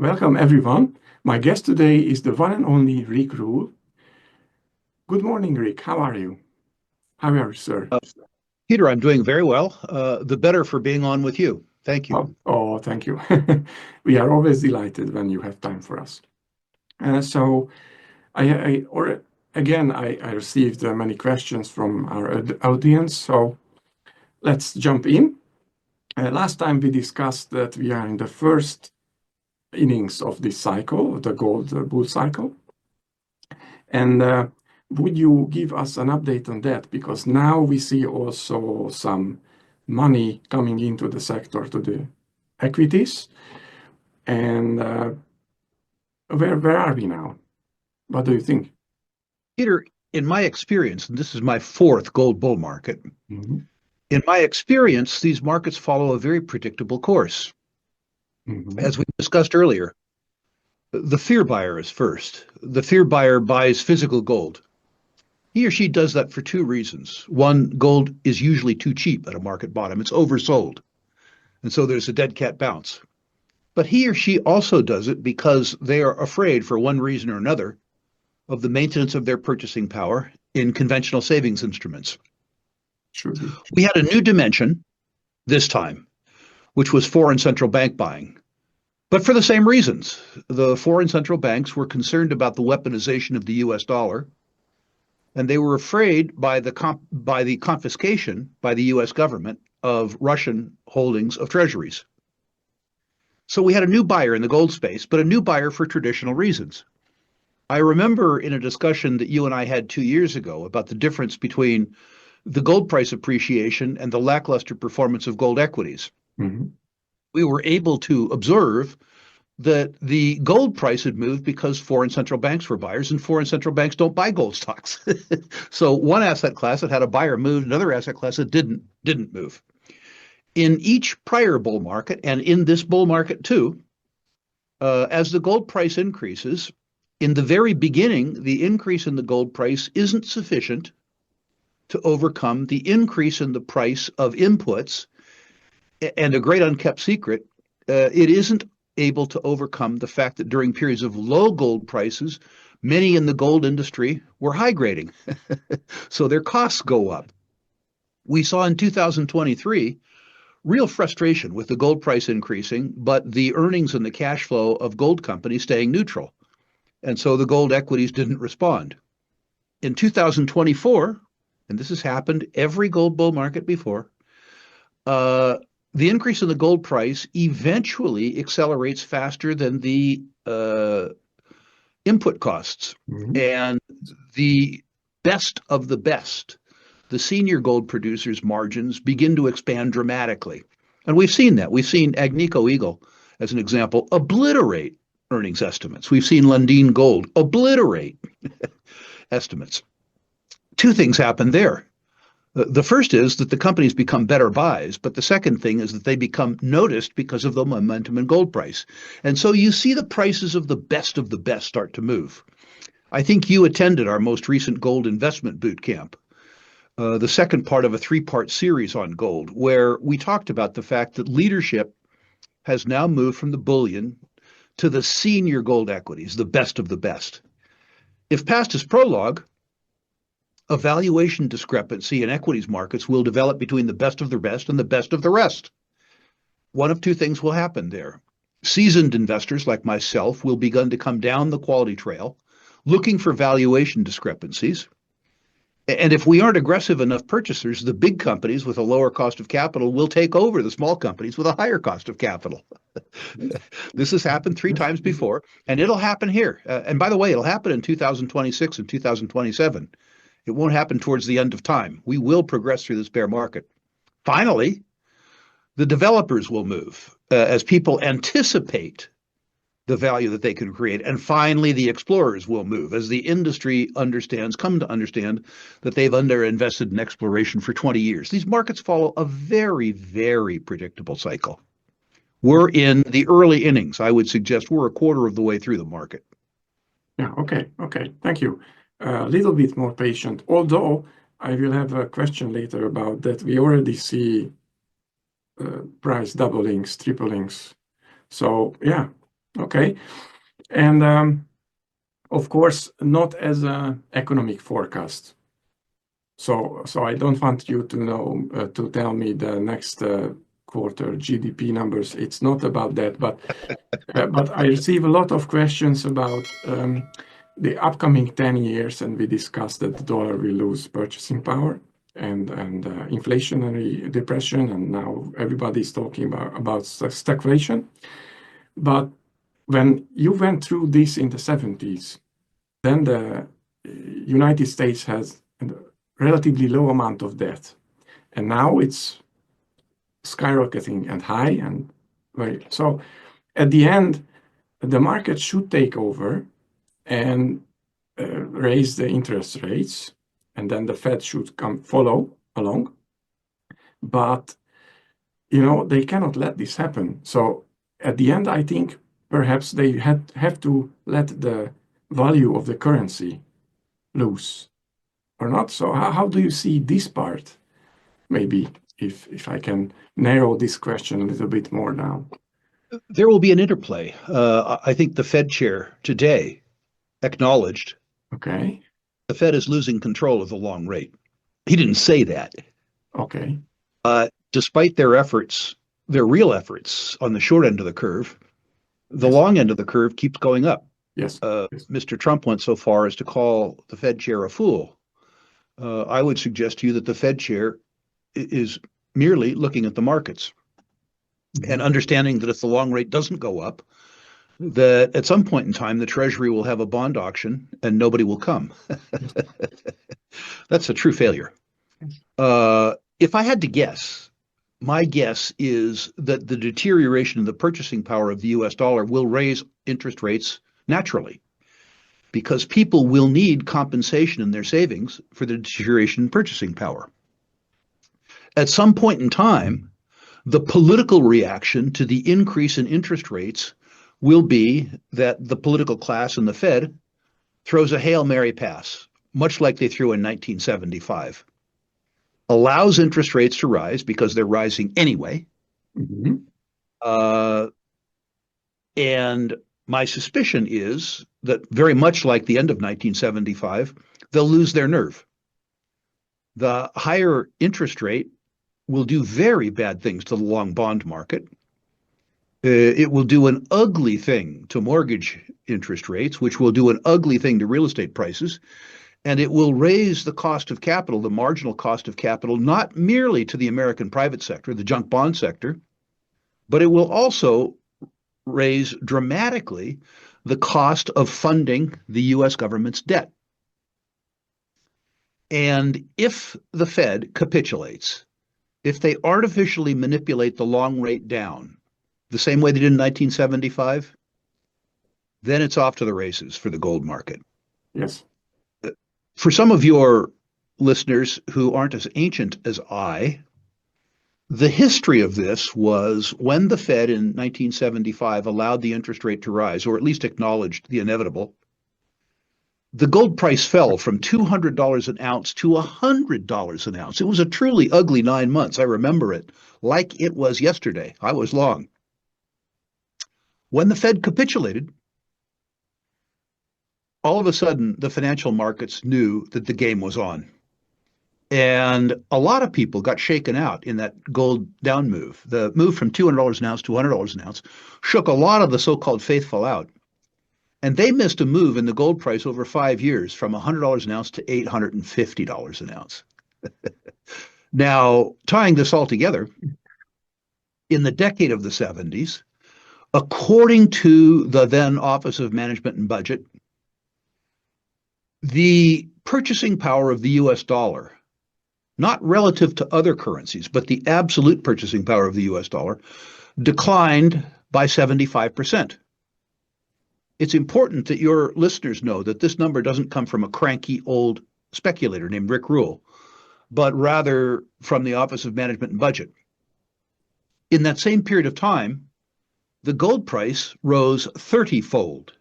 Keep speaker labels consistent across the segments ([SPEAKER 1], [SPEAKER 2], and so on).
[SPEAKER 1] Welcome, everyone. My guest today is the one and only Rickrule. Good morning, Rick. How are you? How are you, sir?
[SPEAKER 2] Peter, I'm doing very well. The better for being on with you. Thank you.
[SPEAKER 1] Thank you. We are always delighted when you have time for us. So, I received many questions from our audience. So, let's jump in. Last time we discussed that we are in the first innings of this cycle, the gold bull cycle. And would you give us an update on that? Because now we see also some money coming into the sector, to the equities. And where are we now? What do you think?
[SPEAKER 2] Peter, in my experience, and this is my fourth gold bull market, in my experience, these markets follow a very predictable course. As we discussed earlier, the fear buyer is first. The fear buyer buys physical gold. He or she does that for two reasons. One, gold is usually too cheap at a market bottom. It's oversold. And so there's a dead cat bounce. But he or she also does it because they are afraid, for one reason or another, of the maintenance of their purchasing power in conventional savings instruments.
[SPEAKER 1] Sure.
[SPEAKER 2] We had a new dimension this time, which was foreign central bank buying. But for the same reasons, the foreign central banks were concerned about the weaponization of the US dollar, and they were afraid by the confiscation by the US government of Russian holdings of treasuries. So we had a new buyer in the gold space, but a new buyer for traditional reasons. I remember in a discussion that you and I had 2 years ago about the difference between the gold price appreciation and the lackluster performance of gold equities. We were able to observe that the gold price had moved because foreign central banks were buyers, and foreign central banks don't buy gold stocks. So one asset class that had a buyer moved, another asset class that didn't move. In each prior bull market, and in this bull market too, as the gold price increases, in the very beginning, the increase in the gold price isn't sufficient to overcome the increase in the price of inputs. And a great unkept secret, it isn't able to overcome the fact that during periods of low gold prices, many in the gold industry were high grading. So their costs go up. We saw in 2023 real frustration with the gold price increasing, but the earnings and the cash flow of gold companies staying neutral. And so the gold equities didn't respond. In 2024, and this has happened every gold bull market before, the increase in the gold price eventually accelerates faster than the input costs. And the best of the best, the senior gold producers' margins begin to expand dramatically. And we've seen that. We've seen Agnico Eagle, as an example, obliterate earnings estimates. We've seen Lundin Gold obliterate estimates. Two things happen there. The first is that the companies become better buys, but the second thing is that they become noticed because of the momentum in gold price. And so you see the prices of the best start to move. I think you attended our most recent gold investment boot camp, the second part of a 3-part series on gold, where we talked about the fact that leadership has now moved from the bullion to the senior gold equities, the best of the best. If past is prologue, a valuation discrepancy in equities markets will develop between the best of the best and the best of the rest. One of two things will happen there. Seasoned investors like myself will begin to come down the quality trail, looking for valuation discrepancies. And if we aren't aggressive enough purchasers, the big companies with a lower cost of capital will take over the small companies with a higher cost of capital. This has happened 3 times before, and it'll happen here. And by the way, it'll happen in 2026 and 2027. It won't happen towards the end of time. We will progress through this bear market. Finally, the developers will move as people anticipate the value that they can create. And finally, the explorers will move as the industry come to understand that they've underinvested in exploration for 20 years. These markets follow a very, very predictable cycle. We're in the early innings. I would suggest we're a quarter of the way through the market.
[SPEAKER 1] Yeah, okay. Thank you. A little bit more patient, although I will have a question later about that. We already see price doublings, triplings. So yeah, Okay. And of course, not as an economic forecast. So I don't want you to know to tell me the next quarter GDP numbers. It's not about that, but I receive a lot of questions about the upcoming 10 years, and we discussed that the dollar will lose purchasing power and inflationary depression, and now everybody's talking about stagflation. But when you went through this in the 70s, then the United States has a relatively low amount of debt, and now it's skyrocketing and high and very so. At the end, the market should take over and raise the interest rates, and then the Fed should come follow along. But they cannot let this happen. So at the end, I think perhaps they have to let the value of the currency loose or not. So how do you see this part? Maybe if I can narrow this question a little bit more now.
[SPEAKER 2] There will be an interplay. I think the Fed chair today acknowledged
[SPEAKER 1] Okay.
[SPEAKER 2] the Fed is losing control of the long rate. He didn't say that.
[SPEAKER 1] Okay.
[SPEAKER 2] Despite their efforts, their real efforts on the short end of the curve, the
[SPEAKER 1] Yes.
[SPEAKER 2] long end of the curve keeps going up.
[SPEAKER 1] Yes. Yes.
[SPEAKER 2] Mr. Trump went so far as to call the Fed chair a fool. I would suggest to you that the Fed chair is merely looking at the markets and understanding that if the long rate doesn't go up, that at some point in time, the Treasury will have a bond auction and nobody will come. That's a true failure. If I had to guess, my guess is that the deterioration in the purchasing power of the US dollar will raise interest rates naturally, because people will need compensation in their savings for the deterioration in purchasing power. At some point in time, the political reaction to the increase in interest rates will be that the political class and the Fed throws a Hail Mary pass, much like they threw in 1975, allows interest rates to rise because they're rising anyway.
[SPEAKER 1] Mm-hmm.
[SPEAKER 2] And my suspicion is that very much like the end of 1975, they'll lose their nerve. The higher interest rate will do very bad things to the long bond market. It will do an ugly thing to mortgage interest rates, which will do an ugly thing to real estate prices. And it will raise the cost of capital, the marginal cost of capital, not merely to the American private sector, the junk bond sector, but it will also raise dramatically the cost of funding the US government's debt. And if the Fed capitulates, if they artificially manipulate the long rate down, the same way they did in 1975, then it's off to the races for the gold market.
[SPEAKER 1] Yes.
[SPEAKER 2] For some of your listeners who aren't as ancient as I, the history of this was when the Fed in 1975 allowed the interest rate to rise, or at least acknowledged the inevitable, the gold price fell from $200 an ounce to $100 an ounce. It was a truly ugly 9 months. I remember it like it was yesterday. I was long. When the Fed capitulated, all of a sudden, the financial markets knew that the game was on. And a lot of people got shaken out in that gold down move. The move from $200 an ounce to $100 an ounce shook a lot of the so-called faithful out. And they missed a move in the gold price over 5 years from $100 an ounce to $850 an ounce. Now, tying this all together, in the decade of the 70s, according to the then Office of Management and Budget, the purchasing power of the US dollar, not relative to other currencies, but the absolute purchasing power of the US dollar, declined by 75%. It's important that your listeners know that this number doesn't come from a cranky old speculator named Rick Rule, but rather from the Office of Management and Budget. In that same period of time, the gold price rose 30-fold.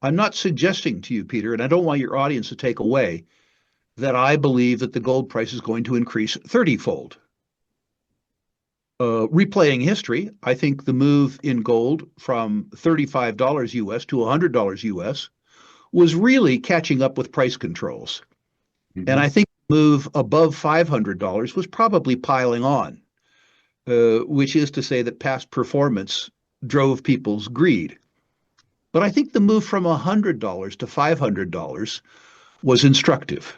[SPEAKER 2] I'm not suggesting to you, Peter, and I don't want your audience to take away, that I believe that the gold price is going to increase 30-fold. Replaying history, I think the move in gold from $35 US to $100 US was really catching up with price controls. And I think the move above $500 was probably piling on, which is to say that past performance drove people's greed. But I think the move from $100 to $500 was instructive.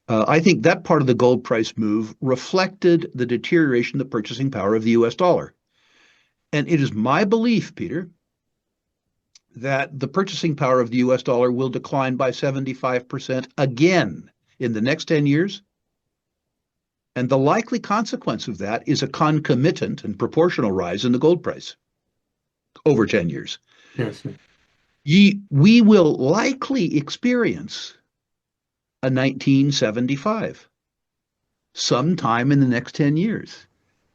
[SPEAKER 2] I think that part of the gold price move reflected the deterioration of the purchasing power of the US dollar. And it is my belief, Peter, that the purchasing power of the US dollar will decline by 75% again in the next 10 years. And the likely consequence of that is a concomitant and proportional rise in the gold price over 10 years.
[SPEAKER 1] Yes.
[SPEAKER 2] We will likely experience a 1975 sometime in the next 10 years.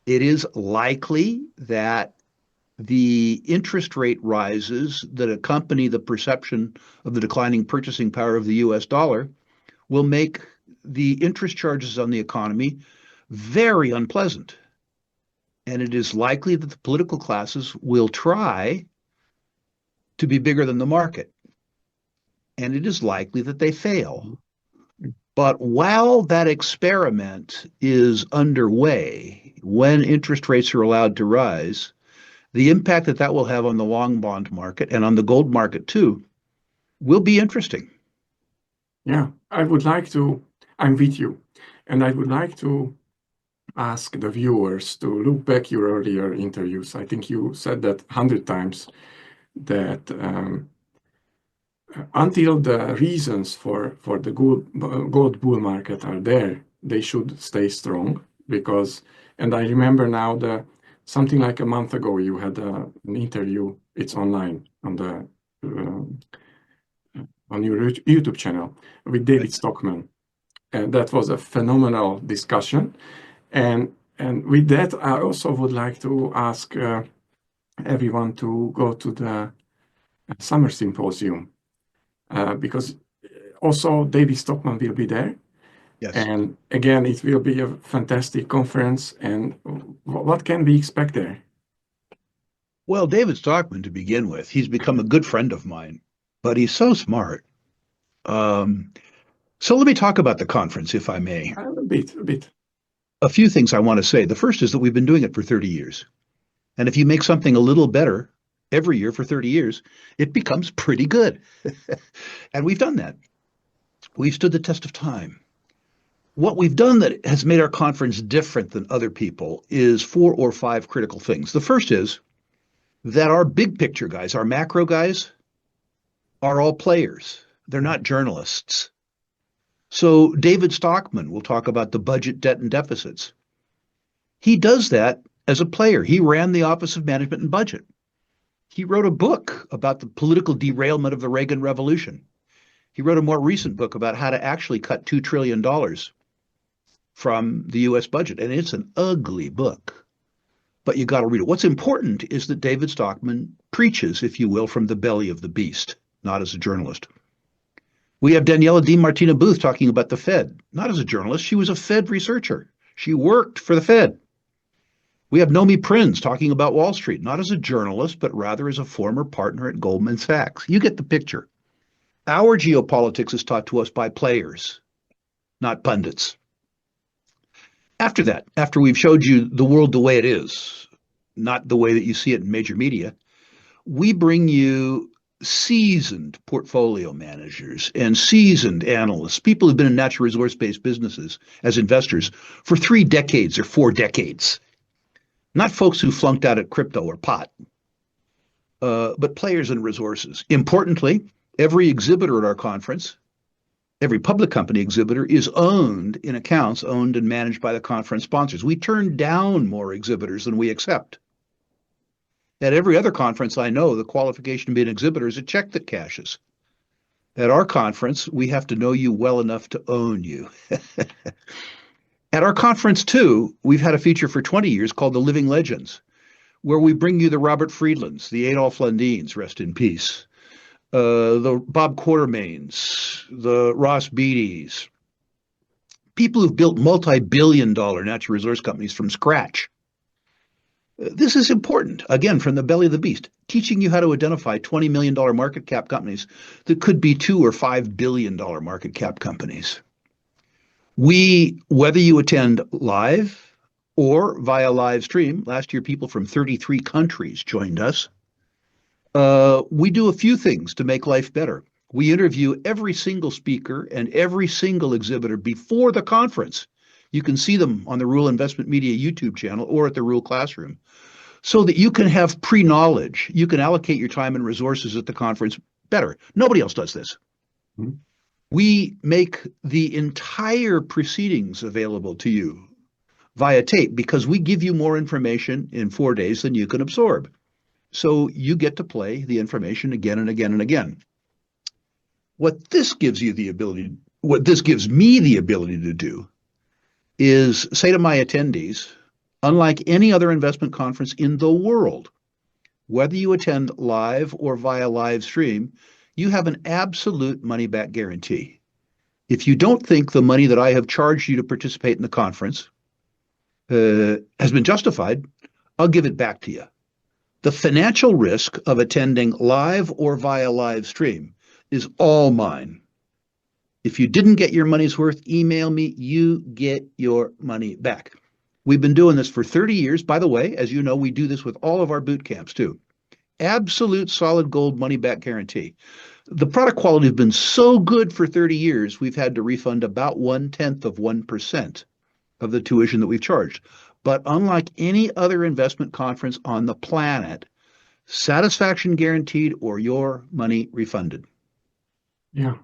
[SPEAKER 2] It is likely that the interest rate rises that accompany the perception of the declining purchasing power of the US dollar will make the interest charges on the economy very unpleasant. And it is likely that the political classes will try to be bigger than the market. And it is likely that they fail. But while that experiment is underway, when interest rates are allowed to rise, the impact that that will have on the long bond market and on the gold market too will be interesting.
[SPEAKER 1] Yeah, I'm with you. And I would like to ask the viewers to look back your earlier interviews. I think you said that 100 times that until the reasons for the gold bull market are there, they should stay strong and I remember now something like a month ago you had an interview. It's online on your YouTube channel with David Stockman, and that was a phenomenal discussion. And with that, I also would like to ask everyone to go to the summer symposium. Because also David Stockman will be there.
[SPEAKER 2] Yes.
[SPEAKER 1] And again, it will be a fantastic conference. And what can we expect there?
[SPEAKER 2] Well, David Stockman, to begin with, he's become a good friend of mine, but he's so smart. So let me talk about the conference, if I may.
[SPEAKER 1] A bit.
[SPEAKER 2] A few things I want to say. The first is that we've been doing it for 30 years. And if you make something a little better every year for 30 years, it becomes pretty good. And we've done that. We've stood the test of time. What we've done that has made our conference different than other people is 4 or 5 critical things. The first is that our big picture guys, our macro guys, are all players. They're not journalists. So David Stockman will talk about the budget, debt, and deficits. He does that as a player. He ran the Office of Management and Budget. He wrote a book about the political derailment of the Reagan Revolution. He wrote a more recent book about how to actually cut $2 trillion from the U.S. budget. And it's an ugly book, but you got to read it. What's important is that David Stockman preaches, if you will, from the belly of the beast, not as a journalist. We have Daniela DiMartina Booth talking about the Fed, not as a journalist. She was a Fed researcher. She worked for the Fed. We have Nomi Prinz talking about Wall Street, not as a journalist, but rather as a former partner at Goldman Sachs. You get the picture. Our geopolitics is taught to us by players, not pundits. After that, after we've showed you the world the way it is, not the way that you see it in major media, we bring you seasoned portfolio managers and seasoned analysts, people who've been in natural resource-based businesses as investors for 3 decades or 4 decades. Not folks who flunked out at crypto or pot, but players in resources. Importantly, every exhibitor at our conference, every public company exhibitor is owned in accounts owned and managed by the conference sponsors. We turn down more exhibitors than we accept. At every other conference I know, the qualification to be an exhibitor is a check that cashes. At our conference, we have to know you well enough to own you. At our conference, too, we've had a feature for 20 years called The Living Legends, where we bring you the Robert Friedlands, the Adolf Lundins, rest in peace, the Bob Quartermains, the Ross Beatys, people who've built multi-billion-dollar natural resource companies from scratch. This is important, again, from the belly of the beast, teaching you how to identify $20 million market cap companies that could be $2 or $5 billion market cap companies. Whether you attend live or via live stream, last year people from 33 countries joined us. We do a few things to make life better. We interview every single speaker and every single exhibitor before the conference. You can see them on the Rule Investment Media YouTube channel or at the Rule Classroom, so that you can have pre-knowledge. You can allocate your time and resources at the conference better. Nobody else does this. Mm-hmm. We make the entire proceedings available to you via tape because we give you more information in 4 days than you can absorb. So you get to play the information again and again and again. What this gives me the ability to do is say to my attendees, unlike any other investment conference in the world, whether you attend live or via live stream, you have an absolute money-back guarantee. If you don't think the money that I have charged you to participate in the conference has been justified, I'll give it back to you. The financial risk of attending live or via live stream is all mine. If you didn't get your money's worth, email me, you get your money back. We've been doing this for 30 years. By the way, as you know, we do this with all of our boot camps too. Absolute solid gold money back guarantee. The product quality has been so good for 30 years, we've had to refund about 0.1% of the tuition that we've charged. But unlike any other investment conference on the planet, satisfaction guaranteed or your money refunded.
[SPEAKER 1] Yeah.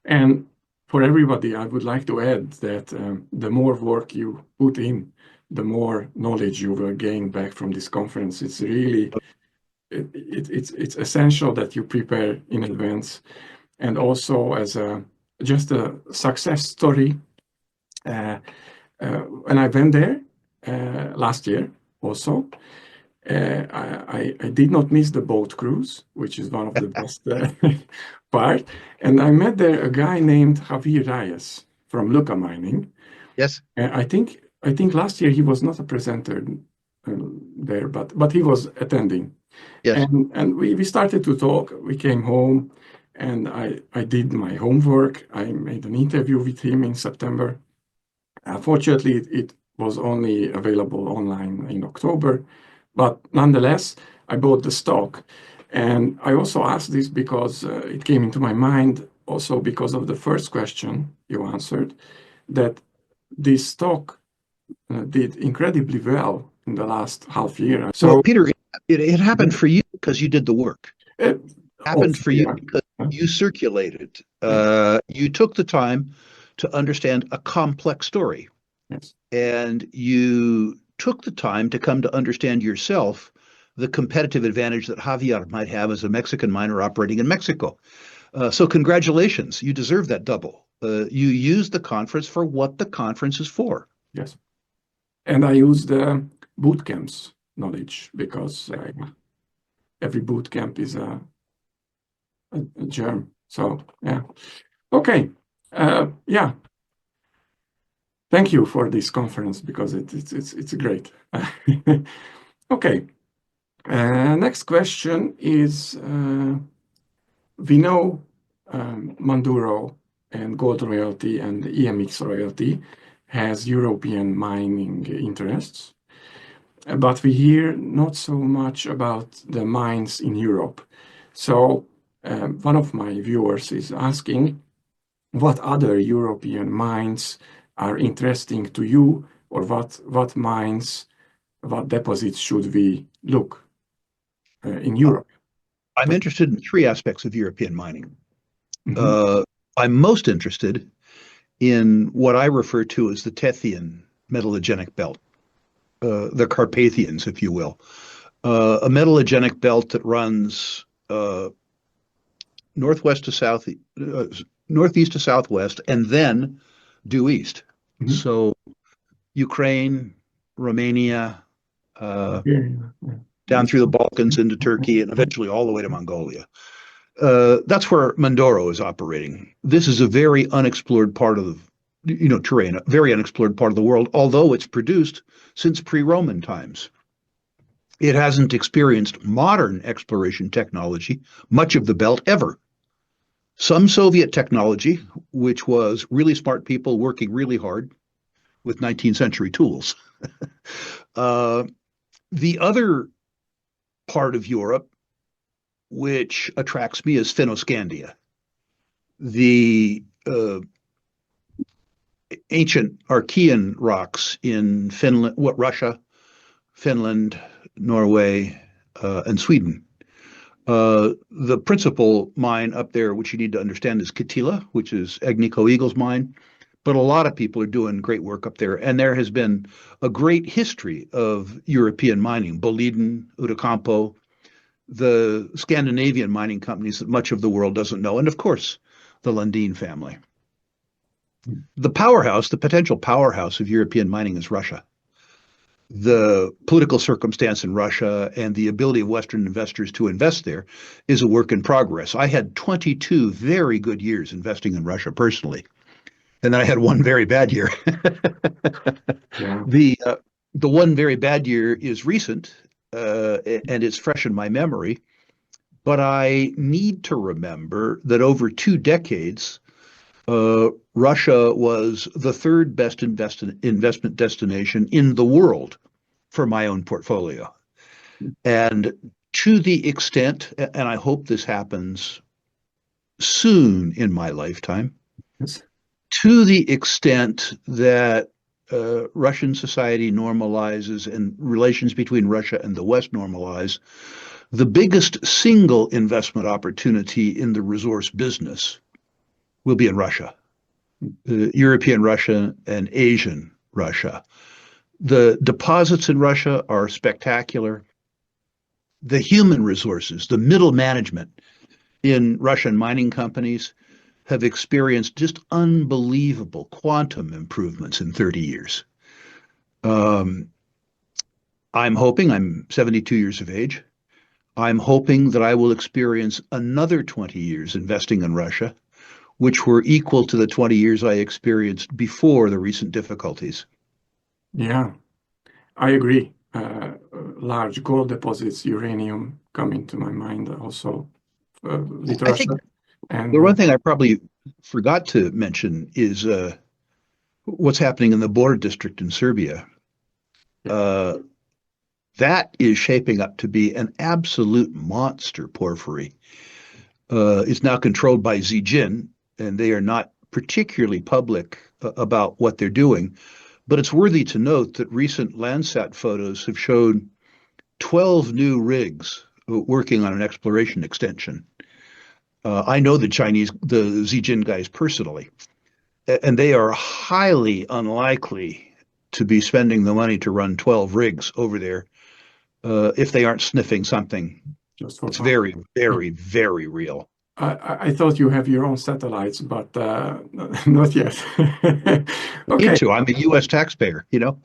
[SPEAKER 1] And for everybody, I would like to add that the more work you put in, the more knowledge you will gain back from this conference. It's really, it's essential that you prepare in advance. And also as just a success story, when I went there last year also, I did not miss the boat cruise, which is one of the best part. And I met there a guy named Javier Reyes from LUCA Mining.
[SPEAKER 2] Yes.
[SPEAKER 1] I think last year he was not a presenter there, but he was attending.
[SPEAKER 2] Yes.
[SPEAKER 1] And we started to talk. We came home, and I did my homework. I made an interview with him in September. Fortunately, it was only available online in October. But nonetheless, I bought the stock. And I also asked this because it came into my mind, also because of the first question you answered, that this stock did incredibly well in the last half year. So,
[SPEAKER 2] well, Peter, it happened for you because you did the work. It happened for you because you circulated. You took the time to understand a complex story.
[SPEAKER 1] Yes.
[SPEAKER 2] And you took the time to come to understand yourself the competitive advantage that Javier might have as a Mexican miner operating in Mexico. So congratulations, you deserve that double. You used the conference for what the conference is for.
[SPEAKER 1] Yes. And I used boot camps knowledge because every boot camp is a germ. So, yeah. Okay. Yeah. Thank you for this conference because it's great. Okay. Next question is, we know Manduro and Gold Royalty and EMX Royalty has European mining interests, but we hear not so much about the mines in Europe. So one of my viewers is asking, what other European mines are interesting to you, or what mines, what deposits should we look in Europe?
[SPEAKER 2] I'm interested in three aspects of European mining. Mm-hmm. I'm most interested in what I refer to as the Tethyan metallogenic belt, the Carpathians, if you will, a metallogenic belt that runs northeast to southwest, and then due east. Mm-hmm. So Ukraine, Romania, down through the Balkans into Turkey, and eventually all the way to Mongolia. That's where Manduro is operating. This is a very unexplored part of the, terrain, a very unexplored part of the world, although it's produced since pre-Roman times. It hasn't experienced modern exploration technology, much of the belt ever. Some Soviet technology, which was really smart people working really hard with 19th century tools. uh, the other part of Europe, which attracts me, is Finno-Scandia, the ancient Archean rocks in Finland, Russia, Finland, Norway, and Sweden. The principal mine up there, which you need to understand, is Kittilä, which is Agnico Eagle's mine. But a lot of people are doing great work up there. And there has been a great history of European mining, Boliden, Outokumpu, the Scandinavian mining companies that much of the world doesn't know, and of course, the Lundin family. The powerhouse, the potential powerhouse of European mining is Russia. The political circumstance in Russia and the ability of Western investors to invest there is a work in progress. I had 22 very good years investing in Russia personally, and then I had one very bad year.
[SPEAKER 1] Yeah.
[SPEAKER 2] The one very bad year is recent, and it's fresh in my memory. But I need to remember that over 2 decades, Russia was the third best investment destination in the world for my own portfolio. And to the extent, and I hope this happens soon in my lifetime,
[SPEAKER 1] Yes.
[SPEAKER 2] to the extent that Russian society normalizes and relations between Russia and the West normalize, the biggest single investment opportunity in the resource business will be in Russia, European Russia and Asian Russia. The deposits in Russia are spectacular. The human resources, the middle management in Russian mining companies have experienced just unbelievable quantum improvements in 30 years. I'm hoping, I'm 72 years of age, I'm hoping that I will experience another 20 years investing in Russia, which were equal to the 20 years I experienced before the recent difficulties.
[SPEAKER 1] Yeah, I agree. Large gold deposits, uranium coming to my mind also with
[SPEAKER 2] I think
[SPEAKER 1] Russia. And
[SPEAKER 2] the one thing I probably forgot to mention is what's happening in the border district in Serbia. That is shaping up to be an absolute monster porphyry. It's now controlled by Zijin, and they are not particularly public about what they're doing. But it's worthy to note that recent Landsat photos have shown 12 new rigs working on an exploration extension. I know the Zijin guys personally, and they are highly unlikely to be spending the money to run 12 rigs over there if they aren't sniffing something. It's very, very, very real.
[SPEAKER 1] I thought you have your own satellites, but not yet.
[SPEAKER 2] Okay. Need to. I'm a U.S. taxpayer, you know.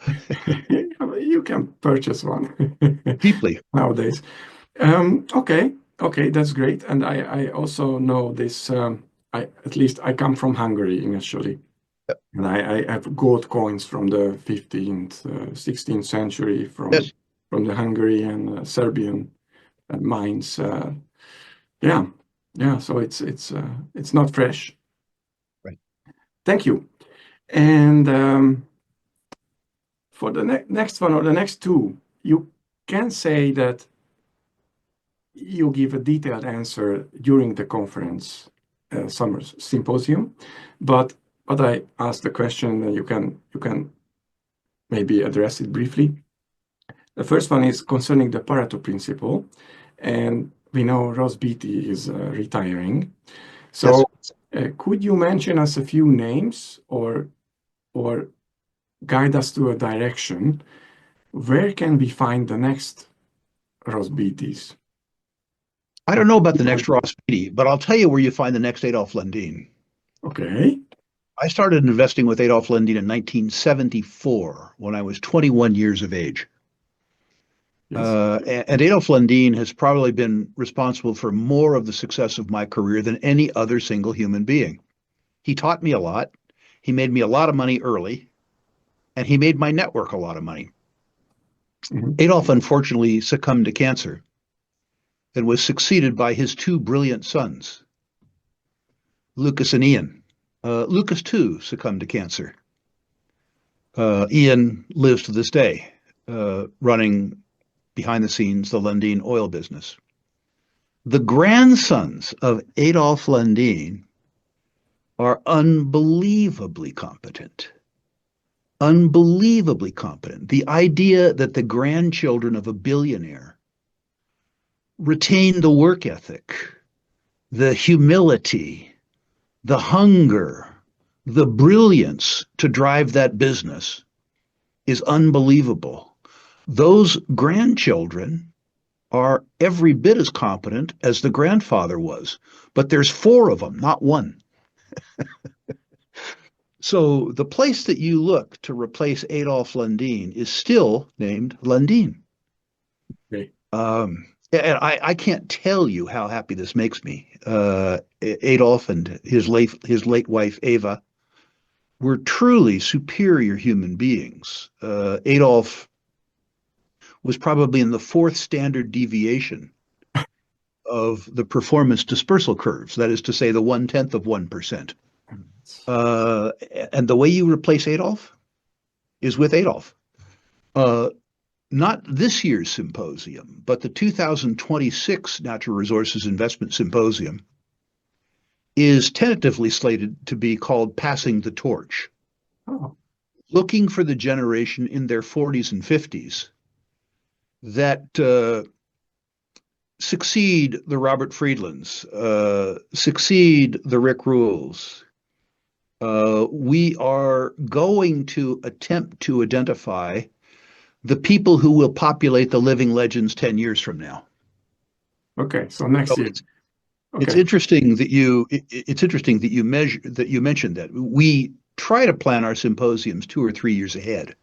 [SPEAKER 1] You can purchase one
[SPEAKER 2] Deeply
[SPEAKER 1] nowadays. Okay, that's great. And I also know this. At least I come from Hungary initially, and I have gold coins from the 15th, 16th century from the Hungarian, Serbian mines. Yeah. So it's not fresh.
[SPEAKER 2] Right.
[SPEAKER 1] Thank you. And for the next one or the next two, you can say that you give a detailed answer during the conference, summer symposium. But I asked the question, and you can maybe address it briefly. The first one is concerning the Pareto principle, and we know Ross Beaty is retiring. So could you mention us a few names or guide us to a direction? Where can we find the next Ross Beatys?
[SPEAKER 2] I don't know about the next Ross Beaty, but I'll tell you where you find the next Adolf Lundin.
[SPEAKER 1] Okay.
[SPEAKER 2] I started investing with Adolf Lundin in 1974 when I was 21 years of age. Yes. And Adolf Lundin has probably been responsible for more of the success of my career than any other single human being. He taught me a lot. He made me a lot of money early, and he made my network a lot of money.
[SPEAKER 1] Mhm.
[SPEAKER 2] Adolf unfortunately succumbed to cancer and was succeeded by his two brilliant sons, Lucas and Ian. Lucas, too, succumbed to cancer. Ian lives to this day, running behind the scenes the Lundin oil business. The grandsons of Adolf Lundin are unbelievably competent. Unbelievably competent. The idea that the grandchildren of a billionaire retain the work ethic, the humility, the hunger, the brilliance to drive that business is unbelievable. Those grandchildren are every bit as competent as the grandfather was, but there's four of them, not one. So the place that you look to replace Adolf Lundin is still named Lundin.
[SPEAKER 1] Okay.
[SPEAKER 2] And I can't tell you how happy this makes me. Adolf and his late wife Eva were truly superior human beings. Adolf was probably in the fourth standard deviation of the performance dispersal curves. That is to say, the 1/10 of 1%. And the way you replace Adolf is with Adolf. Not this year's symposium, but the 2026 Natural Resources Investment Symposium is tentatively slated to be called Passing the Torch.
[SPEAKER 1] Oh.
[SPEAKER 2] Looking for the generation in their 40s and 50s that succeed the Robert Friedlands, succeed the Rickrules. We are going to attempt to identify the people who will populate the living legends 10 years from now.
[SPEAKER 1] Okay, so next year.
[SPEAKER 2] It's interesting that you mentioned that. We try to plan our symposiums 2 or 3 years ahead.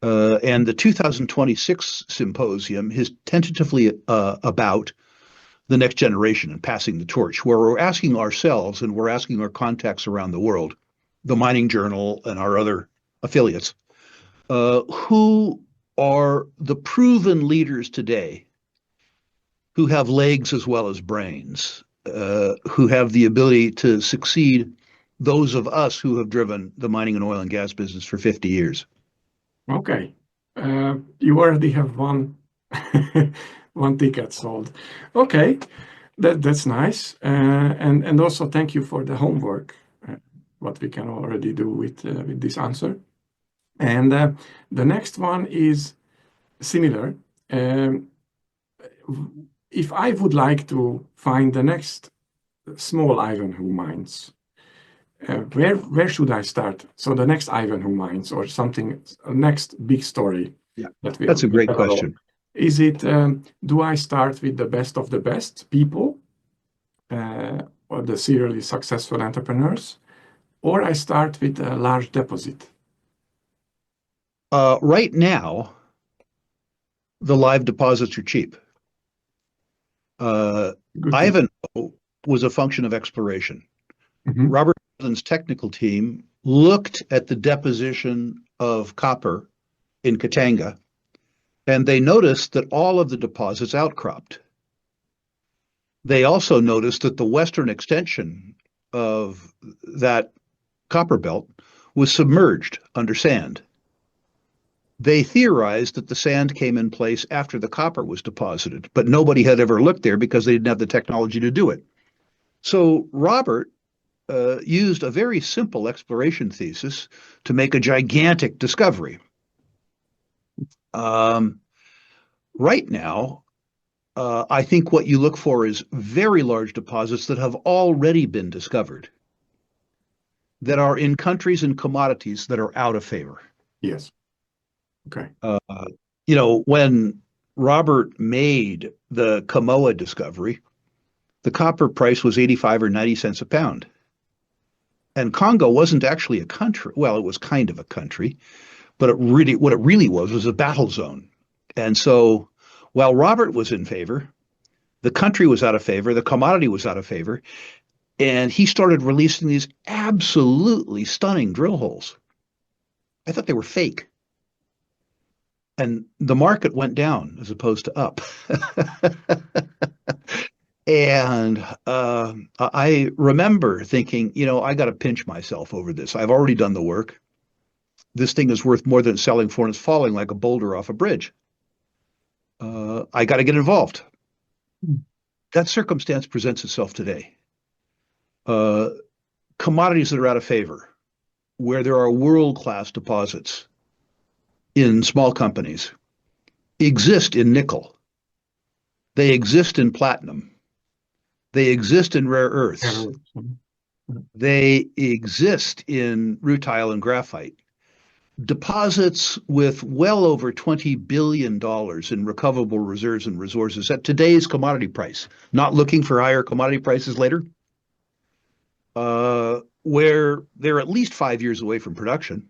[SPEAKER 2] And the 2026 symposium is tentatively about the next generation and passing the torch, where we're asking ourselves and we're asking our contacts around the world, the Mining Journal and our other affiliates, who are the proven leaders today who have legs as well as brains, who have the ability to succeed those of us who have driven the mining and oil and gas business for 50 years.
[SPEAKER 1] Okay. You already have one one ticket sold. Okay, that's nice. And also thank you for the homework, what we can already do with this answer. And the next one is similar. If I would like to find the next small Ivanhoe mines, where should I start? So the next Ivanhoe mines or something, next big story.
[SPEAKER 2] Yeah,
[SPEAKER 1] that will
[SPEAKER 2] that's a great
[SPEAKER 1] develop.
[SPEAKER 2] question.
[SPEAKER 1] Is it, do I start with the best of the best people or the serially successful entrepreneurs, or I start with a large deposit?
[SPEAKER 2] Right now, the live deposits are cheap. Ivanhoe was a function of exploration.
[SPEAKER 1] Mm-hmm.
[SPEAKER 2] Robert Lundin's technical team looked at the deposition of copper in Katanga, and they noticed that all of the deposits outcropped. They also noticed that the western extension of that copper belt was submerged under sand. They theorized that the sand came in place after the copper was deposited, but nobody had ever looked there because they didn't have the technology to do it. So Robert used a very simple exploration thesis to make a gigantic discovery. Right now, I think what you look for is very large deposits that have already been discovered, that are in countries and commodities that are out of favor.
[SPEAKER 1] Yes. Okay.
[SPEAKER 2] When Robert made the Kamoa discovery, the copper price was 85 or 90 cents a pound. And Congo wasn't actually a country. Well, it was kind of a country, but what it really was a battle zone. And so while Robert was in favor, the country was out of favor, the commodity was out of favor, and he started releasing these absolutely stunning drill holes. I thought they were fake. and the market went down as opposed to up. And I remember thinking, I got to pinch myself over this. I've already done the work. This thing is worth more than it's selling for, and it's falling like a boulder off a bridge. I got to get involved. That circumstance presents itself today. Commodities that are out of favor, where there are world-class deposits in small companies, exist in nickel. They exist in platinum. They exist in rare earths. They exist in rutile and graphite. Deposits with well over $20 billion in recoverable reserves and resources at today's commodity price, not looking for higher commodity prices later, where they're at least 5 years away from production.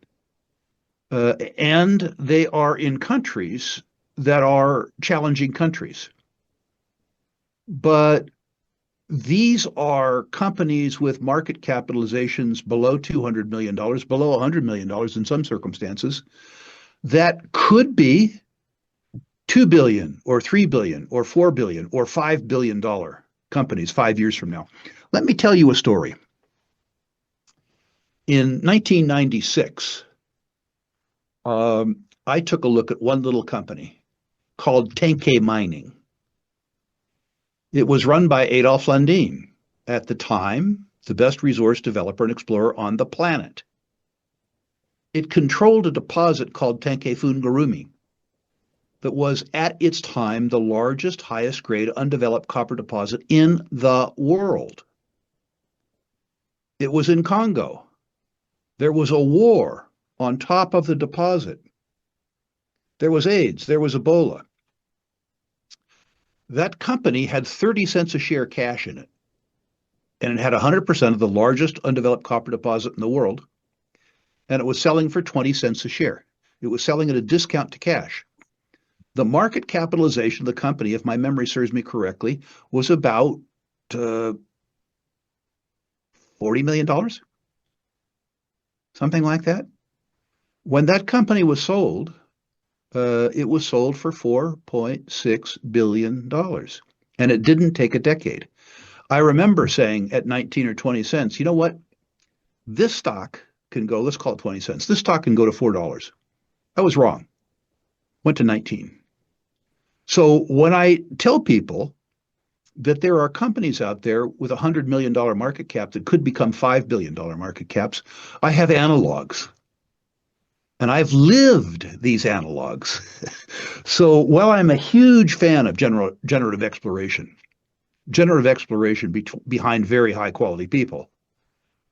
[SPEAKER 2] And they are in countries that are challenging countries. But these are companies with market capitalizations below $200 million, below $100 million in some circumstances, that could be $2 billion or $3 billion or $4 billion or $5 billion companies 5 years from now. Let me tell you a story. In 1996, I took a look at one little company called Tenke Mining. It was run by Adolf Lundin, at the time, the best resource developer and explorer on the planet. It controlled a deposit called Tenke Fungurume that was, at its time, the largest, highest grade undeveloped copper deposit in the world. It was in Congo. There was a war on top of the deposit. There was AIDS. There was Ebola. That company had 30 cents a share cash in it, and it had 100% of the largest undeveloped copper deposit in the world, and it was selling for 20 cents a share. It was selling at a discount to cash. The market capitalization of the company, if my memory serves me correctly, was about $40 million, something like that. When that company was sold, it was sold for $4.6 billion, and it didn't take a decade. I remember saying at 19 or 20 cents, you know what? This stock can go, let's call it 20 cents. This stock can go to $4. I was wrong. Went to 19. So when I tell people that there are companies out there with a $100 million market cap that could become $5 billion market caps, I have analogs. And I've lived these analogs. So while I'm a huge fan of generative exploration behind very high quality people,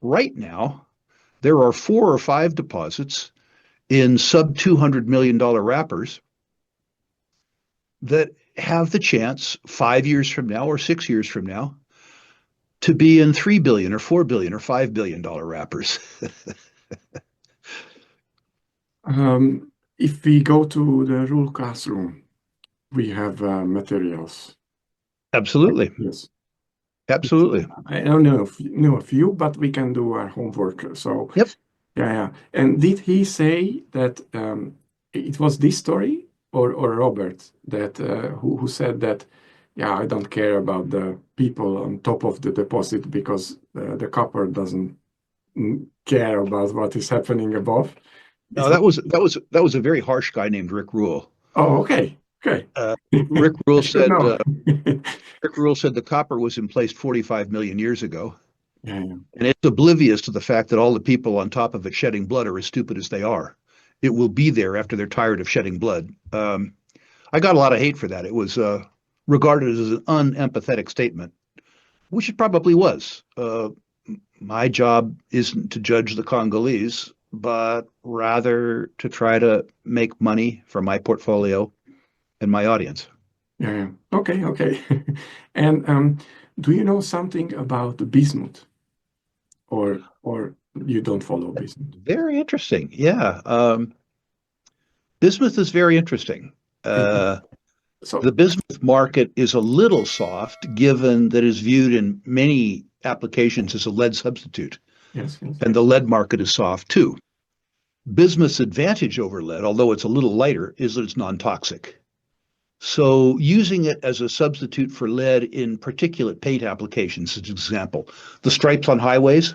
[SPEAKER 2] right now, there are 4 or 5 deposits in sub $200 million wrappers that have the chance 5 years from now or 6 years from now to be in $3 billion or $4 billion or $5 billion wrappers.
[SPEAKER 1] If we go to the rule classroom, we have materials.
[SPEAKER 2] Absolutely.
[SPEAKER 1] Yes.
[SPEAKER 2] Absolutely.
[SPEAKER 1] I don't know a few, but we can do our homework. So,
[SPEAKER 2] yep.
[SPEAKER 1] Yeah. And did he say that it was this story or Robert that who said that, yeah, I don't care about the people on top of the deposit because the copper doesn't care about what is happening above?
[SPEAKER 2] No, that was a very harsh guy named rickrule.
[SPEAKER 1] Oh, okay.
[SPEAKER 2] Rickrule said Rickrule said the copper was in place 45 million years ago.
[SPEAKER 1] Yeah.
[SPEAKER 2] And it's oblivious to the fact that all the people on top of it shedding blood are as stupid as they are. It will be there after they're tired of shedding blood. I got a lot of hate for that. It was regarded as an unempathetic statement, which it probably was. My job isn't to judge the Congolese, but rather to try to make money for my portfolio and my audience.
[SPEAKER 1] Yeah. Okay. And do you know something about bismuth, or you don't follow bismuth?
[SPEAKER 2] Very interesting. Yeah. Bismuth is very interesting. The bismuth market is a little soft, given that it's viewed in many applications as a lead substitute.
[SPEAKER 1] Yes.
[SPEAKER 2] And the lead market is soft too. Bismuth's advantage over lead, although it's a little lighter, is that it's non-toxic. So using it as a substitute for lead in particulate paint applications, as an example, the stripes on highways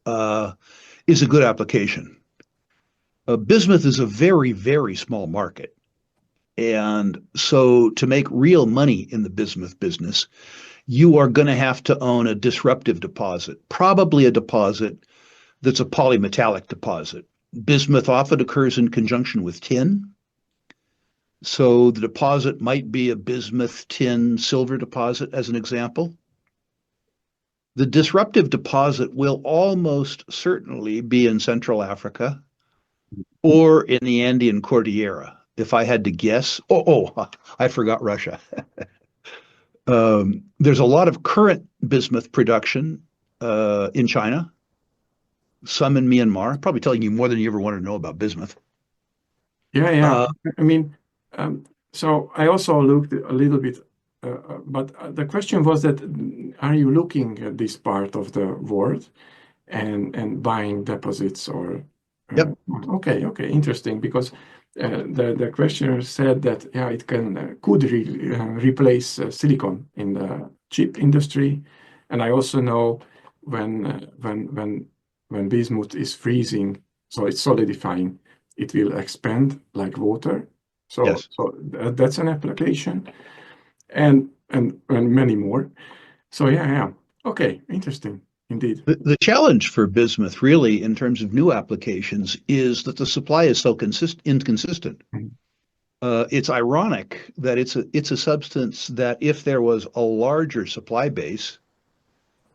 [SPEAKER 2] is a good application. Bismuth is a very, very small market. And so to make real money in the bismuth business, you are going to have to own a disruptive deposit, probably a deposit that's a polymetallic deposit. Bismuth often occurs in conjunction with tin. So the deposit might be a bismuth tin silver deposit, as an example. The disruptive deposit will almost certainly be in Central Africa or in the Andean Cordillera. If I had to guess, I forgot Russia. There's a lot of current bismuth production in China, some in Myanmar, probably telling you more than you ever wanted to know about bismuth.
[SPEAKER 1] Yeah. I mean, so I also looked a little bit, but the question was that, are you looking at this part of the world and buying deposits or?
[SPEAKER 2] Yep.
[SPEAKER 1] Okay, interesting, because the questioner said that it could replace silicon in the chip industry, and I also know when bismuth is freezing, so it's solidifying, it will expand like water. So,
[SPEAKER 2] yes.
[SPEAKER 1] So that's an application, and many more. So yeah. Okay, interesting. Indeed.
[SPEAKER 2] The challenge for bismuth, really, in terms of new applications, is that the supply is so inconsistent. It's ironic that it's a substance that, if there was a larger supply base,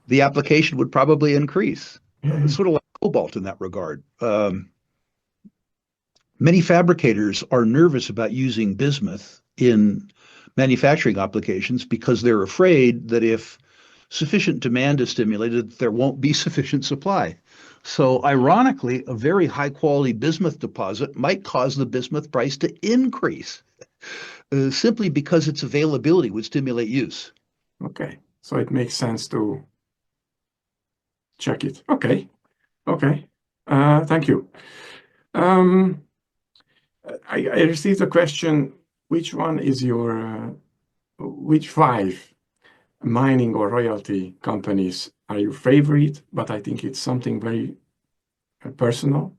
[SPEAKER 2] the application would probably increase. It's sort of like cobalt in that regard. Many fabricators are nervous about using bismuth in manufacturing applications because they're afraid that if sufficient demand is stimulated, there won't be sufficient supply. So ironically, a very high quality bismuth deposit might cause the bismuth price to increase simply because its availability would stimulate use.
[SPEAKER 1] Okay, so it makes sense to check it. Okay. Thank you. I received a question, which five mining or royalty companies are your favorite? But I think it's something very personal.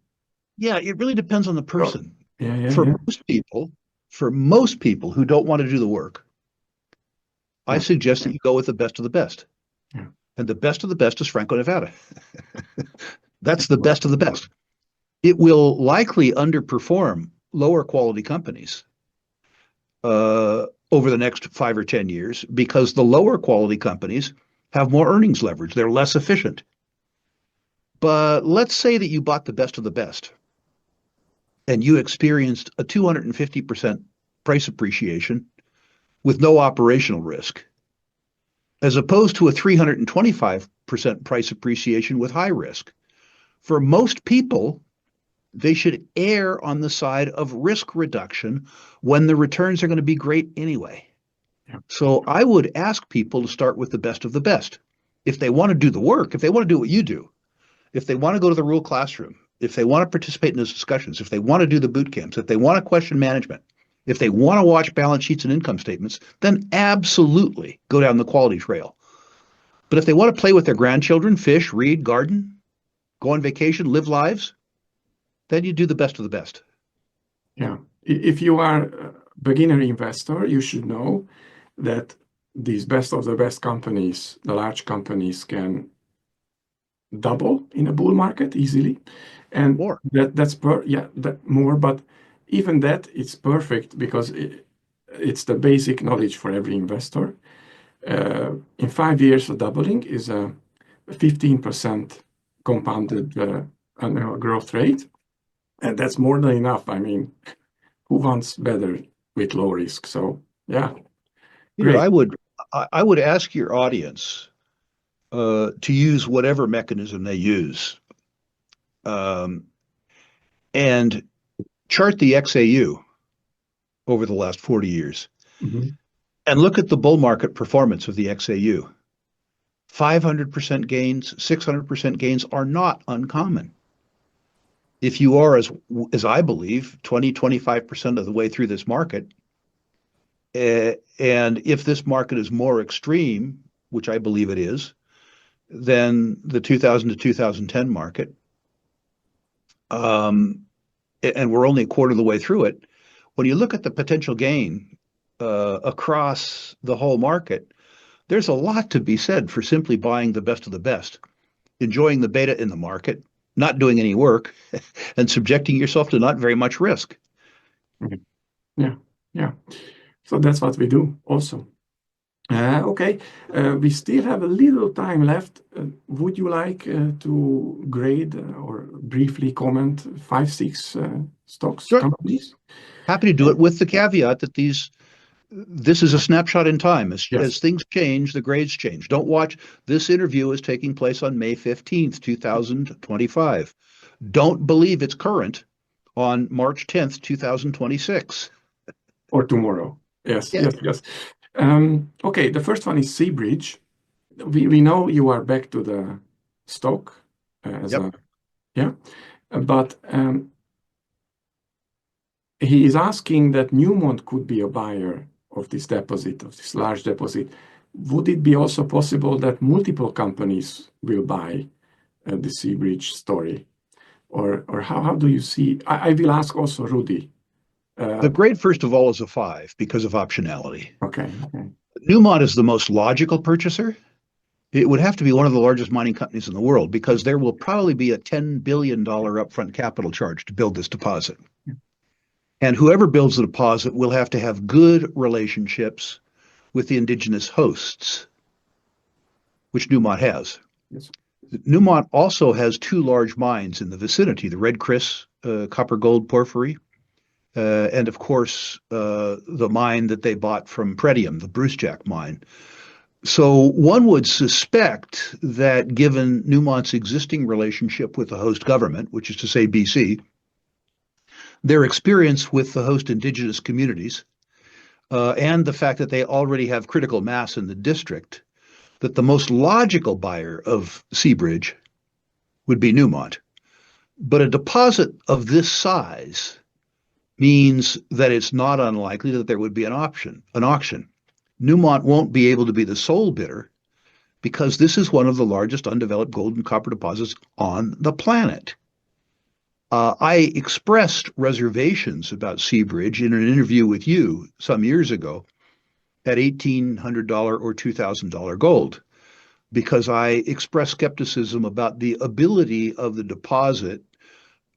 [SPEAKER 2] Yeah, it really depends on the person. For most people who don't want to do the work, I suggest that you go with the best of the best.
[SPEAKER 1] Yeah.
[SPEAKER 2] And the best of the best is Franco-Nevada. That's the best of the best. It will likely underperform lower quality companies over the next 5 or 10 years because the lower quality companies have more earnings leverage. They're less efficient. But let's say that you bought the best of the best and you experienced a 250% price appreciation with no operational risk, as opposed to a 325% price appreciation with high risk. For most people, they should err on the side of risk reduction when the returns are going to be great anyway.
[SPEAKER 1] Yeah.
[SPEAKER 2] So I would ask people to start with the best of the best. If they want to do the work, if they want to do what you do, if they want to go to the real classroom, if they want to participate in those discussions, if they want to do the boot camps, if they want to question management, if they want to watch balance sheets and income statements, then absolutely go down the quality trail. But if they want to play with their grandchildren, fish, read, garden, go on vacation, live lives, then you do the best of the best.
[SPEAKER 1] Yeah. If you are a beginner investor, you should know that these best of the best companies, the large companies, can double in a bull market easily. And
[SPEAKER 2] more.
[SPEAKER 1] That's more, but even that, it's perfect because it's the basic knowledge for every investor. In 5 years, a doubling is a 15% compounded annual growth rate. And that's more than enough. I mean, who wants better with low risk? So, yeah.
[SPEAKER 2] Peter, I would ask your audience to use whatever mechanism they use and chart the XAU over the last 40 years and look at the bull market performance of the XAU. 500% gains, 600% gains are not uncommon. If you are, as I believe, 20-25% of the way through this market, and if this market is more extreme, which I believe it is, than the 2000 to 2010 market, and we're only a quarter of the way through it, when you look at the potential gain across the whole market, there's a lot to be said for simply buying the best of the best, enjoying the beta in the market, not doing any work, and subjecting yourself to not very much risk.
[SPEAKER 1] Mhm. Yeah, yeah. So that's what we do also. Okay, we still have a little time left. Would you like to grade or briefly comment 5, 6 stocks,
[SPEAKER 2] Sure.
[SPEAKER 1] companies?
[SPEAKER 2] Happy to do it with the caveat that this is a snapshot in time.
[SPEAKER 1] Yes.
[SPEAKER 2] As things change, the grades change. Don't watch. This interview is taking place on May 15th, 2025. Don't believe it's current on March 10th, 2026.
[SPEAKER 1] Or tomorrow. Yes,
[SPEAKER 2] Yeah.
[SPEAKER 1] yes, yes. Okay, the first one is Seabridge. We know you are back to the stock as
[SPEAKER 2] Yep.
[SPEAKER 1] a, yeah, but he is asking that Newmont could be a buyer of this deposit, of this large deposit. Would it be also possible that multiple companies will buy the Seabridge story? Or how do you see? I will ask also Rudy.
[SPEAKER 2] The grade, first of all, is a 5 because of optionality.
[SPEAKER 1] Okay, okay.
[SPEAKER 2] Newmont is the most logical purchaser. It would have to be one of the largest mining companies in the world because there will probably be a $10 billion upfront capital charge to build this deposit. And whoever builds the deposit will have to have good relationships with the indigenous hosts, which Newmont has.
[SPEAKER 1] Yes.
[SPEAKER 2] Newmont also has 2 large mines in the vicinity, the Red Chris copper gold porphyry, and of course, the mine that they bought from Pretium, the Brucejack mine. So one would suspect that given Newmont's existing relationship with the host government, which is to say BC, their experience with the host indigenous communities, and the fact that they already have critical mass in the district, that the most logical buyer of Seabridge would be Newmont. But a deposit of this size means that it's not unlikely that there would be an auction. Newmont won't be able to be the sole bidder because this is one of the largest undeveloped gold and copper deposits on the planet. I expressed reservations about Seabridge in an interview with you some years ago at $1,800 or $2,000 gold because I expressed skepticism about the ability of the deposit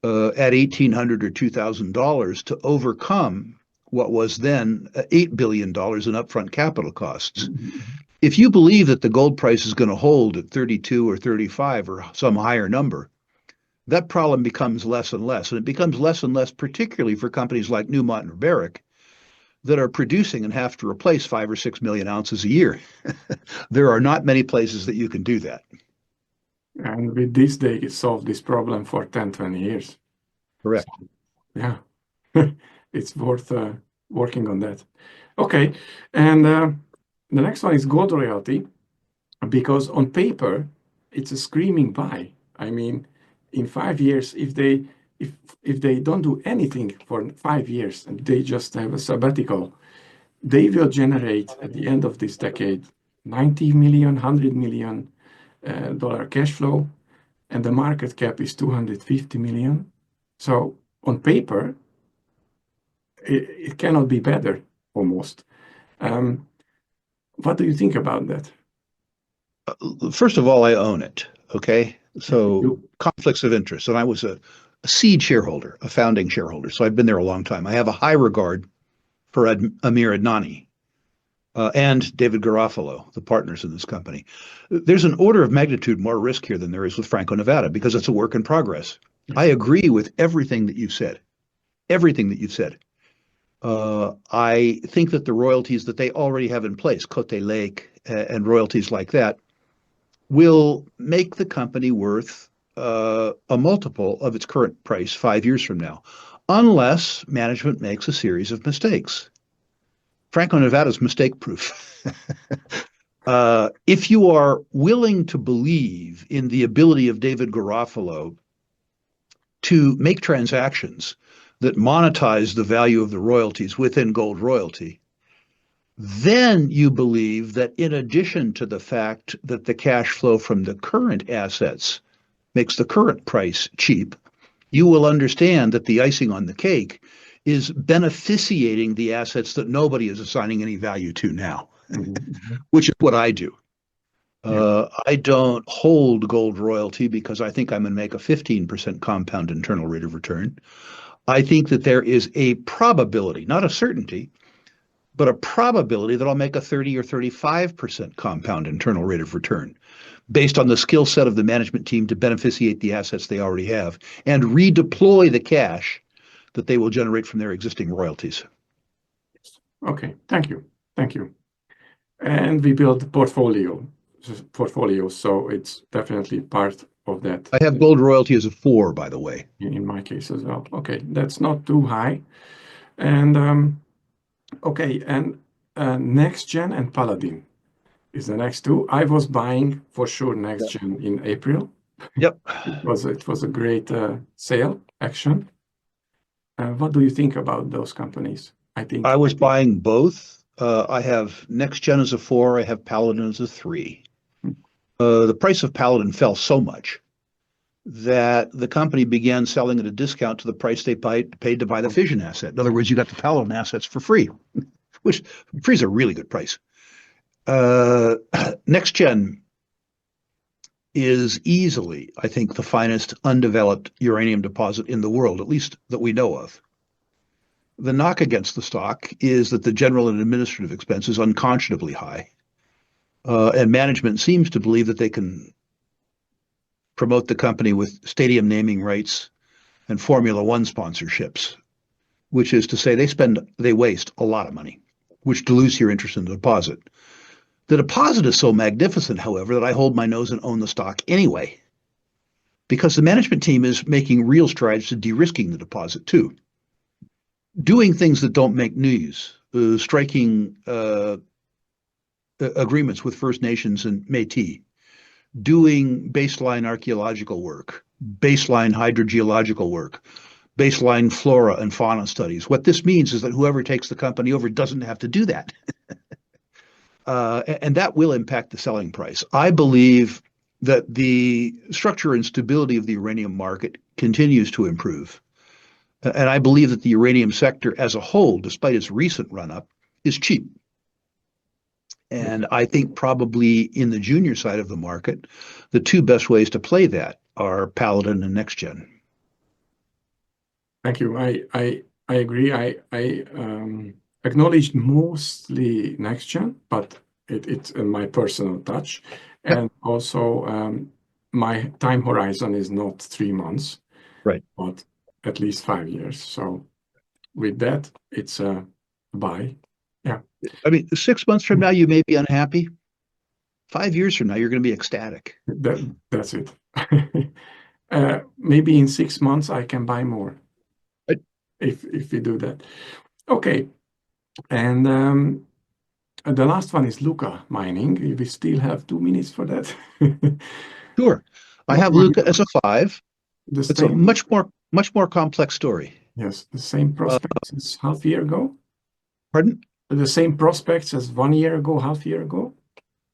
[SPEAKER 2] at $1,800 or $2,000 to overcome what was then $8 billion in upfront capital costs.
[SPEAKER 1] Mm-hmm.
[SPEAKER 2] If you believe that the gold price is going to hold at 32 or 35 or some higher number, that problem becomes less and less. And it becomes less and less, particularly for companies like Newmont and Barrick that are producing and have to replace 5 or 6 million ounces a year. There are not many places that you can do that.
[SPEAKER 1] And with this, they solve this problem for 10, 20 years.
[SPEAKER 2] Correct.
[SPEAKER 1] So, yeah, it's worth working on that. Okay, and the next one is gold royalty, because on paper, it's a screaming buy. I mean, in 5 years, if they don't do anything for 5 years and they just have a sabbatical, they will generate at the end of this decade 90 million, 100 million dollar cash flow, and the market cap is 250 million. So on paper, it cannot be better, almost. What do you think about that?
[SPEAKER 2] First of all, I own it. Okay.
[SPEAKER 1] You
[SPEAKER 2] So
[SPEAKER 1] do.
[SPEAKER 2] conflicts of interest. And I was a seed shareholder, a founding shareholder. So I've been there a long time. I have a high regard for Amir Adnani and David Garofalo, the partners in this company. There's an order of magnitude more risk here than there is with Franco-Nevada because it's a work in progress.
[SPEAKER 1] Yes.
[SPEAKER 2] I agree with everything that you've said. Everything that you've said. I think that the royalties that they already have in place, Cote Lake and royalties like that, will make the company worth a multiple of its current price 5 years from now, unless management makes a series of mistakes. Franco-Nevada is mistake-proof. If you are willing to believe in the ability of David Garofalo to make transactions that monetize the value of the royalties within gold royalty, then you believe that in addition to the fact that the cash flow from the current assets makes the current price cheap, you will understand that the icing on the cake is beneficiating the assets that nobody is assigning any value to now, which is what I do. I don't hold gold royalty because I think I'm going to make a 15% compound internal rate of return. I think that there is a probability, not a certainty, but a probability that I'll make a 30 or 35% compound internal rate of return based on the skill set of the management team to beneficiate the assets they already have and redeploy the cash that they will generate from their existing royalties.
[SPEAKER 1] Okay, thank you. Thank you. And we build portfolios, so it's definitely part of that.
[SPEAKER 2] I have gold royalty as a 4, by the way.
[SPEAKER 1] In my case as well. Okay, that's not too high. And okay, and Nextgen and Paladin is the next two. I was buying for sure Nextgen in April.
[SPEAKER 2] Yep.
[SPEAKER 1] It was a great sale action. What do you think about those companies?
[SPEAKER 2] I was buying both. I have Nextgen as a 4. I have Paladin as a 3. The price of Paladin fell so much that the company began selling at a discount to the price they paid to buy the fission asset. In other words, you got the Paladin assets for free, which free is a really good price. Nextgen is easily, I think, the finest undeveloped uranium deposit in the world, at least that we know of. The knock against the stock is that the general and administrative expense is unconscionably high, and management seems to believe that they can promote the company with stadium naming rights and Formula One sponsorships, which is to say they waste a lot of money, which dilutes your interest in the deposit. The deposit is so magnificent, however, that I hold my nose and own the stock anyway, because the management team is making real strides to de-risking the deposit too. Doing things that don't make news, striking agreements with First Nations and Métis, doing baseline archaeological work, baseline hydrogeological work, baseline flora and fauna studies. What this means is that whoever takes the company over doesn't have to do that. And that will impact the selling price. I believe that the structure and stability of the uranium market continues to improve. And I believe that the uranium sector as a whole, despite its recent run-up, is cheap. And I think probably in the junior side of the market, the two best ways to play that are Paladin and Nextgen.
[SPEAKER 1] Thank you. I agree. I acknowledged mostly Nextgen, but it's my personal touch. And also my time horizon is not 3 months,
[SPEAKER 2] right?
[SPEAKER 1] But at least 5 years. So with that, it's a buy. Yeah.
[SPEAKER 2] I mean, 6 months from now, you may be unhappy. 5 years from now, you're going to be ecstatic.
[SPEAKER 1] That's it. Maybe in 6 months, I can buy more.
[SPEAKER 2] Right.
[SPEAKER 1] If we do that. Okay. And the last one is LUCA mining. We still have 2 minutes for that.
[SPEAKER 2] Sure. I have LUCA as a 5. It's a much more complex story.
[SPEAKER 1] Yes, the same prospects as half a year ago.
[SPEAKER 2] Pardon?
[SPEAKER 1] The same prospects as 1 year ago, half a year ago?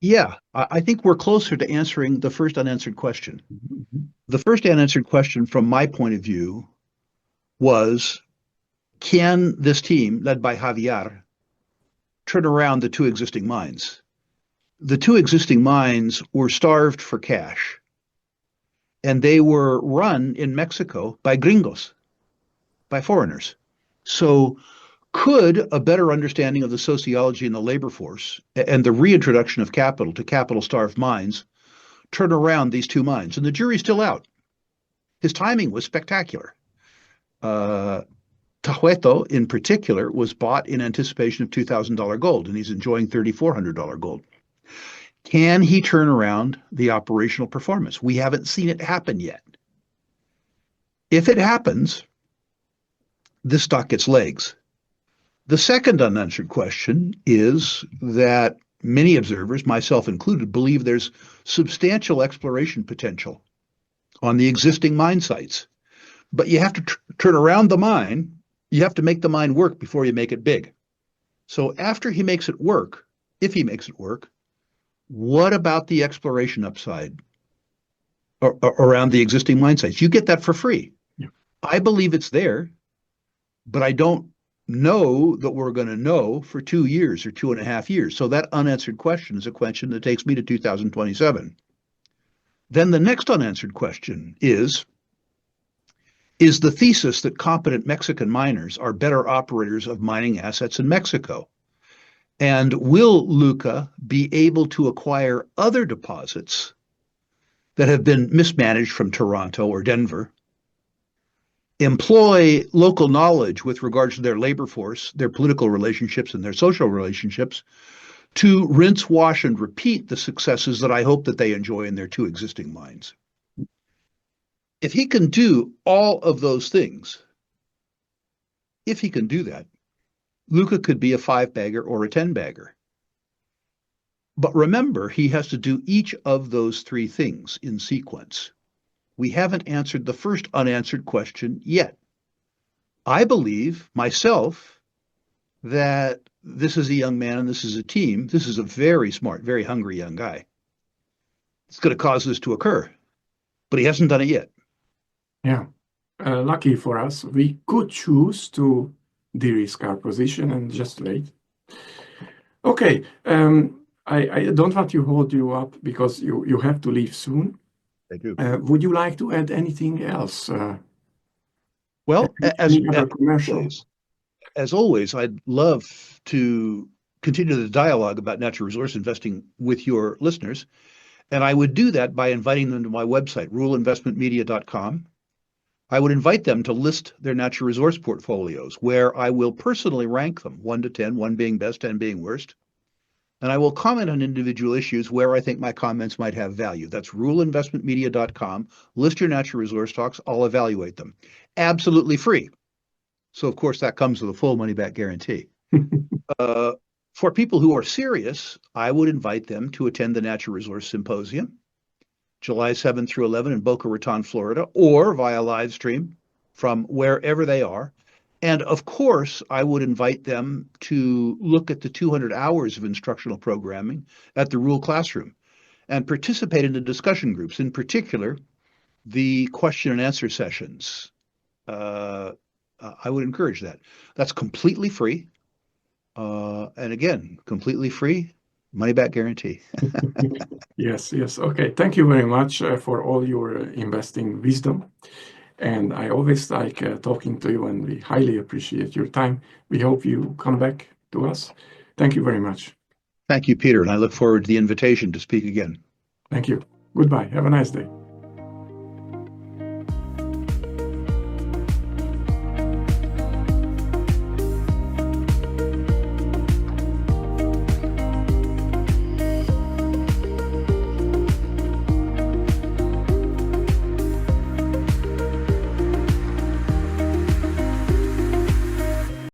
[SPEAKER 2] Yeah, I think we're closer to answering the first unanswered question. The first unanswered question from my point of view was, can this team, led by Javier, turn around the 2 existing mines? The 2 existing mines were starved for cash, and they were run in Mexico by gringos, by foreigners. So could a better understanding of the sociology and the labor force and the reintroduction of capital to capital-starved mines turn around these 2 mines? And the jury's still out. His timing was spectacular. Tahueto, in particular, was bought in anticipation of $2,000 gold, and he's enjoying $3,400 gold. Can he turn around the operational performance? We haven't seen it happen yet. If it happens, this stock gets legs. The second unanswered question is that many observers, myself included, believe there's substantial exploration potential on the existing mine sites, but you have to turn around the mine. You have to make the mine work before you make it big. So after he makes it work, if he makes it work, what about the exploration upside around the existing mine sites? You get that for free.
[SPEAKER 1] Yeah.
[SPEAKER 2] I believe it's there, but I don't know that we're going to know for 2 years or 2.5 years. So that unanswered question is a question that takes me to 2027. Then the next unanswered question is the thesis that competent Mexican miners are better operators of mining assets in Mexico? And will LUCA be able to acquire other deposits that have been mismanaged from Toronto or Denver, employ local knowledge with regards to their labor force, their political relationships, and their social relationships to rinse, wash, and repeat the successes that I hope that they enjoy in their 2 existing mines? If he can do all of those things, if he can do that, LUCA could be a 5-bagger or a 10-bagger. But remember, he has to do each of those 3 things in sequence. We haven't answered the first unanswered question yet. I believe myself that this is a young man and this is a team. This is a very smart, very hungry young guy. It's going to cause this to occur, but he hasn't done it yet.
[SPEAKER 1] Yeah. Lucky for us, we could choose to de-risk our position and just wait. Okay. I don't want to hold you up because you have to leave soon.
[SPEAKER 2] I do.
[SPEAKER 1] Would you like to add anything else?
[SPEAKER 2] Well, as always, I'd love to continue the dialogue about natural resource investing with your listeners. And I would do that by inviting them to my website, ruleinvestmentmedia.com. I would invite them to list their natural resource portfolios, where I will personally rank them 1 to 10, 1 being best, 10 being worst. And I will comment on individual issues where I think my comments might have value. That's ruleinvestmentmedia.com. List your natural resource stocks. I'll evaluate them. Absolutely free. So, of course, that comes with a full money-back guarantee. For people who are serious, I would invite them to attend the Natural Resource Symposium, July 7th through 11 in Boca Raton, Florida, or via live stream from wherever they are. And of course, I would invite them to look at the 200 hours of instructional programming at the Rule Classroom and participate in the discussion groups, in particular, the question and answer sessions. I would encourage that. That's completely free. And again, completely free, money back guarantee.
[SPEAKER 1] Yes. Okay. Thank you very much for all your investing wisdom. And I always like talking to you, and we highly appreciate your time. We hope you come back to us. Thank you very much.
[SPEAKER 2] Thank you, Peter. And I look forward to the invitation to speak again.
[SPEAKER 1] Thank you. Goodbye. Have a nice day.